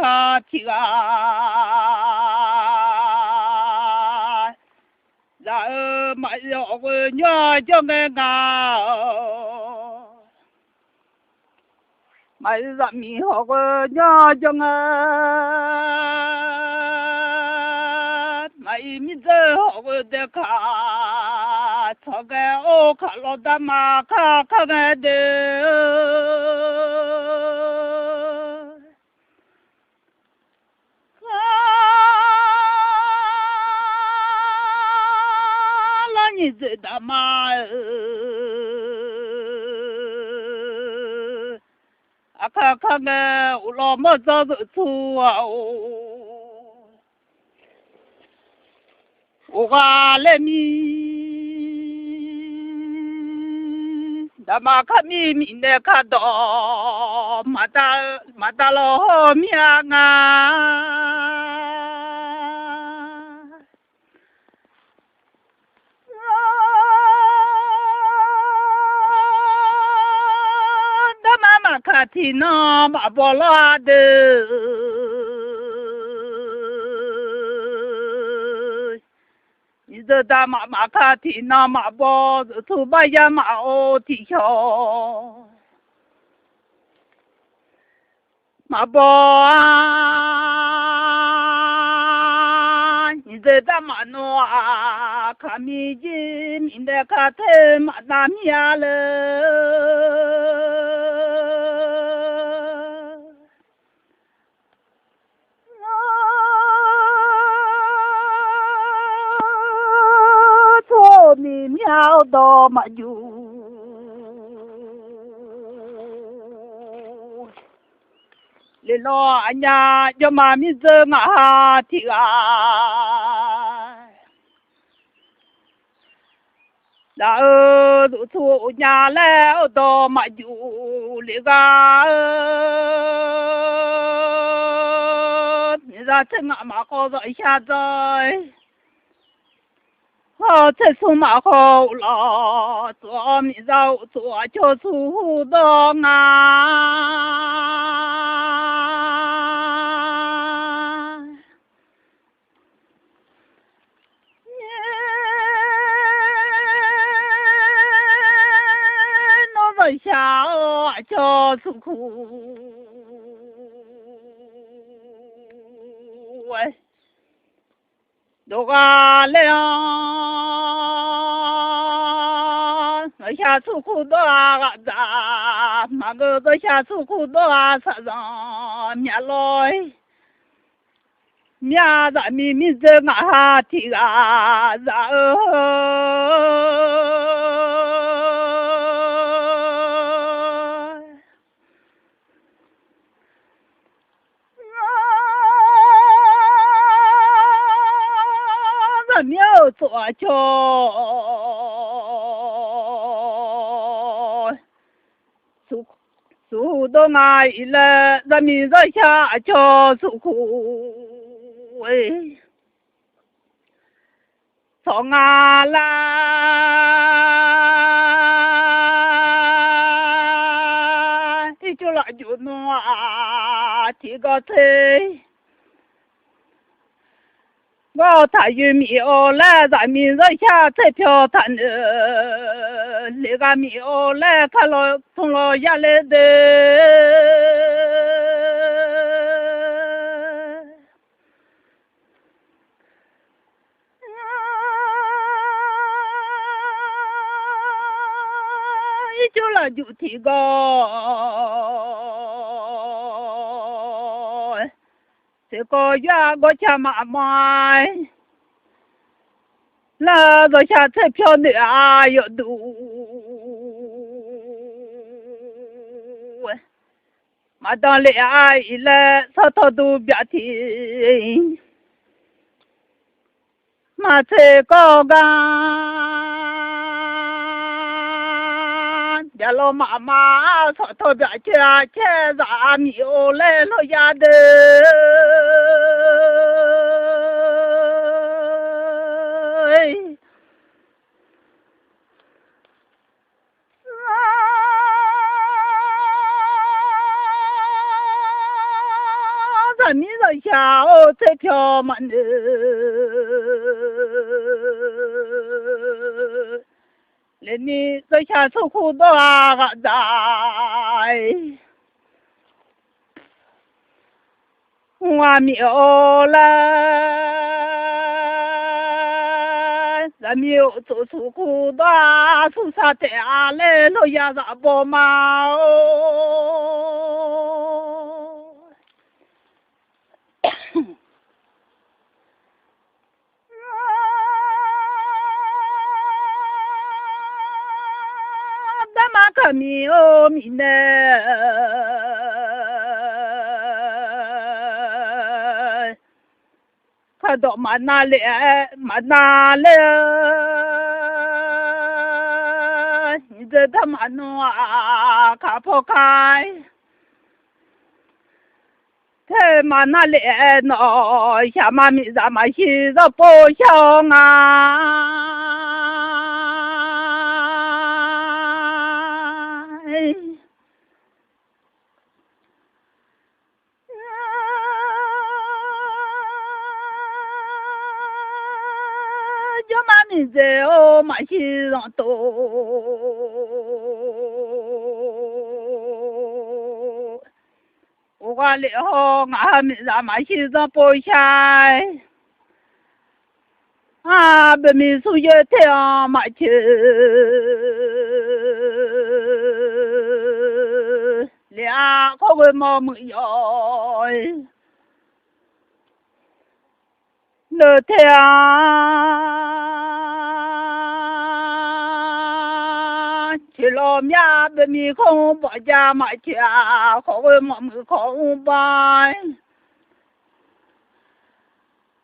卡提啊，然后嘛要个娘叫俺啊，嘛让米好个娘叫俺，嘛米子好个的卡，操个哦卡老大妈卡卡个的。你知道吗？看看我老么早就出啊！我话来米，他妈看米的看到，马达老命啊！卡提那马波拉的，你这大马卡提那马波出巴呀马哦提桥，马波啊，你这大马诺啊，卡米吉米的卡特马达米亚了。你苗到嘛有，你老俺家叫妈咪子嘛提啊，然后都出家来到嘛有那个，你让这俺嘛好着一下子。好，这出马好了，做米肉做就出的啊！那个下就出苦喂。多个亮，我下出苦多个子，那个都下出苦多啥子面来，面子米子俺提啊，然后。没有做桥，苏到哪里了？人民在下桥出苦喂，从哪来？你就来就弄啊，提个车。我他有米哦来，咱们这下彩票他呢，那个米哦来看了从了下来的，一就了就提高。这个月我家妈妈，那个下彩票的啊要多，马当来啊一来，啥头都别听，马彩高干，别老妈妈啥头别去啊，去啥米哦来老家的。下彩票嘛呢，那你这下出苦多啊个在，我没有了，咱没有做出苦多，出啥的啊来了呀啥不嘛哦。可米哦米呢，看到嘛那里嘛那里，你这他妈弄啊，卡破开，太嘛那里喏，下嘛米咱嘛洗着不香啊。就嘛名字哦，嘛西上多，我话了好，俺们咱嘛西上不下，啊，本民属于太阳嘛去，俩可会嘛没有。老太阳，去老面不米空不家嘛家，可会嘛没空吧？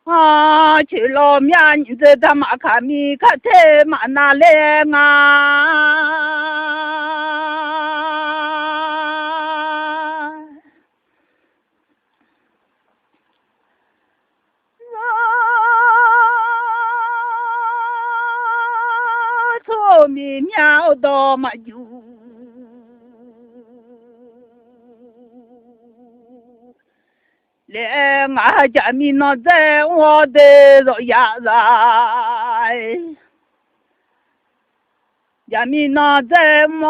啊，去老面你这他妈看米看菜嘛哪来啊？米苗多么有，连俺家米那在我的肉芽来，家米那在么？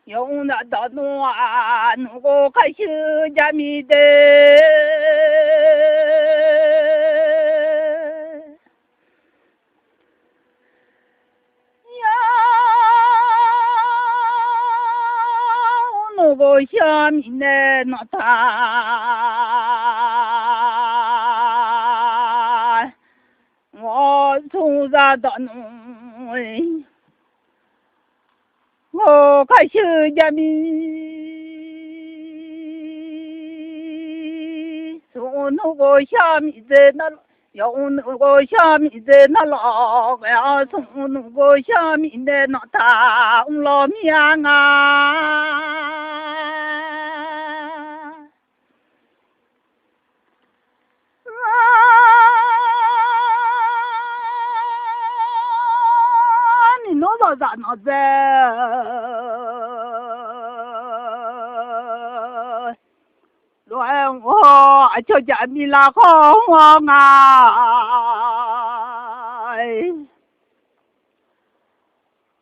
用那大弄啊，弄个开心家米的。我下面的那他，我从啥到弄？我看小家米，从那个下面的那。用那个下面的那老呀，从那个下面的那大老面啊，你弄到咋弄子？乱我叫家米拉好我啊！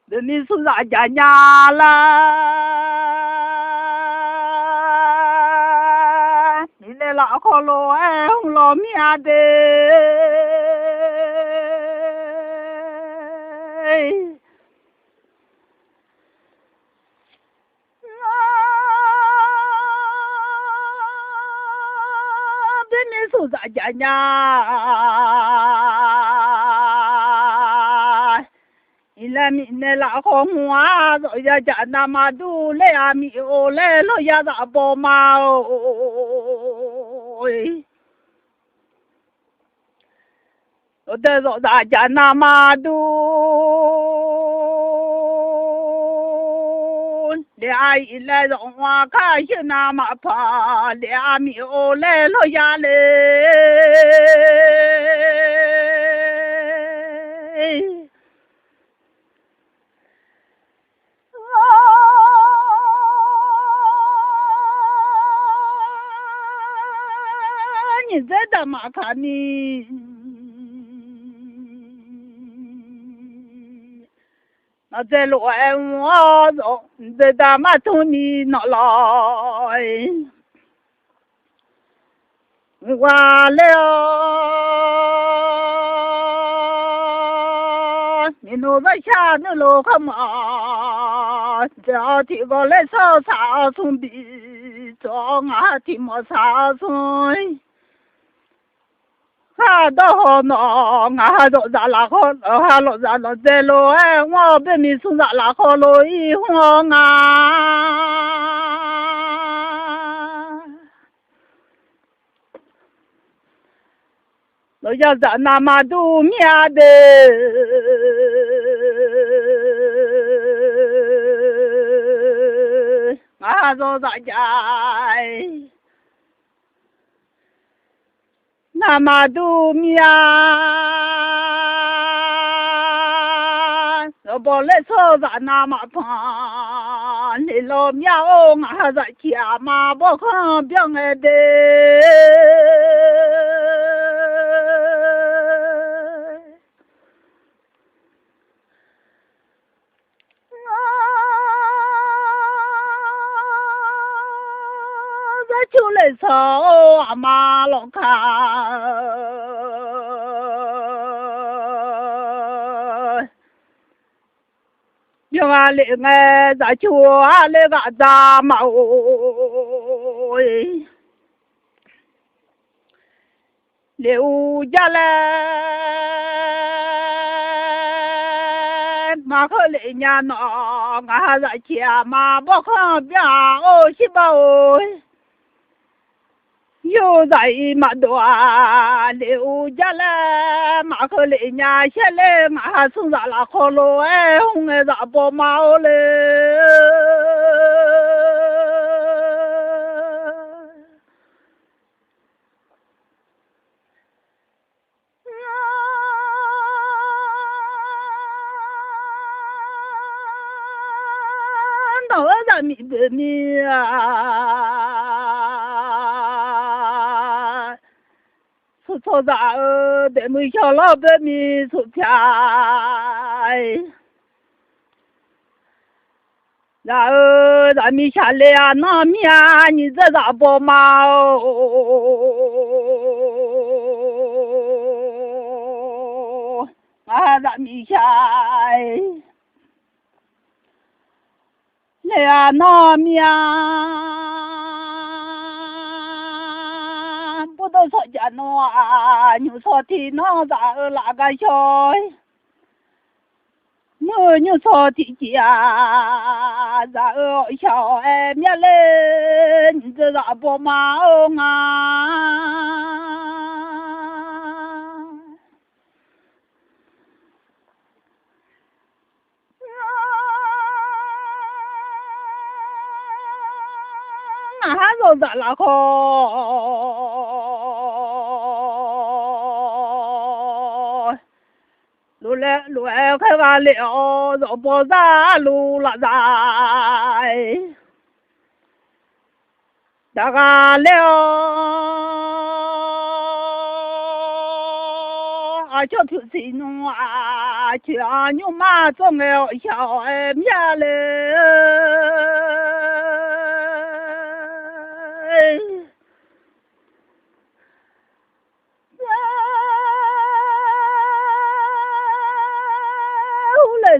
人民是啥家家啦？你来拉好了哎，老面的。手啥家呀？你来明来拉好我啊！人家家那么多来啊米哦来了呀咋包嘛哦？我的说大家那么多，俩一来让我看见那么怕，俩米哦来了呀嘞。在的嘛看你，那在乱我走，在的嘛从你那来，完了，你那个下那路干嘛？这提过来烧茶从比装啊，提莫茶从。ha đó nó ngã đó ra là khó ha lo ra lo dễ lo ngõ bên mi xuống ra là khó lo y hoang à lo ya ra na ma du mia de ngã đó ra chạy nama dumia bo le so za nama pa le lo mia o nga za chia ma bo khan byang e de chú lấy sao mà lo cả nhưng mà lệ nghe giá chúa lệ gà ra mà ôi liệu ra lên mà khơi lệ nhà nó ngã giá chia mà bỏ không biết ôi xí bao ôi yêu dạy mà đùa liệu ra là mà khơi lệ nhà xe lệ mà xuống ra là khó lô không nghe ra bỏ máu lệ nó ra mi bê mi số ra để mới cho nó bên mi số chạy ra mi trả lệ nó mi你这咋不mau ra mi chạy lệ nó mi都说家喏啊，你说的喏咋那个小，你说的家咋小哎面嘞，你这咋不忙啊？俺都咋了好？路开完了，绕不咋路了在，大概了，叫头子弄叫牛马总要小哎面嘞。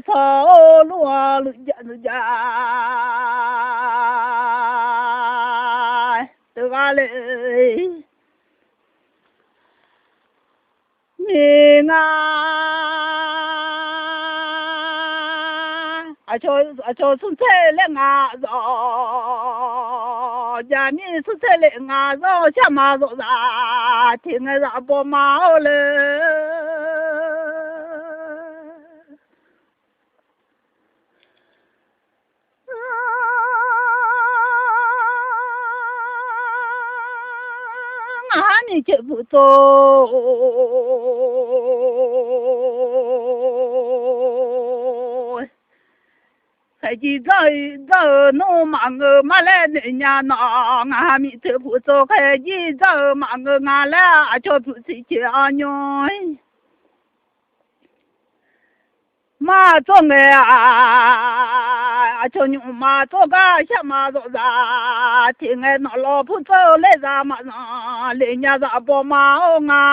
sao lúa lụi dần dài từ ga lệ nhìn cho xuống xe lên ngã rồi nhà mi xuống xe lên ngã rồi chả mà rồi ra thì người ra bỏ máu lên你这不走，还 cái gì giờ nó mà ngờ mà lên nhà nó ngà mi tự phụ số cái gì giờ mà ngờ ngà là cho phụ sĩ chia nhoi mà cho nghe cho nhung mà cho cái sao mà cho ra thì nghe nó lo phụ số lấy ra mà nó lấy nhà ra bỏ mà ngà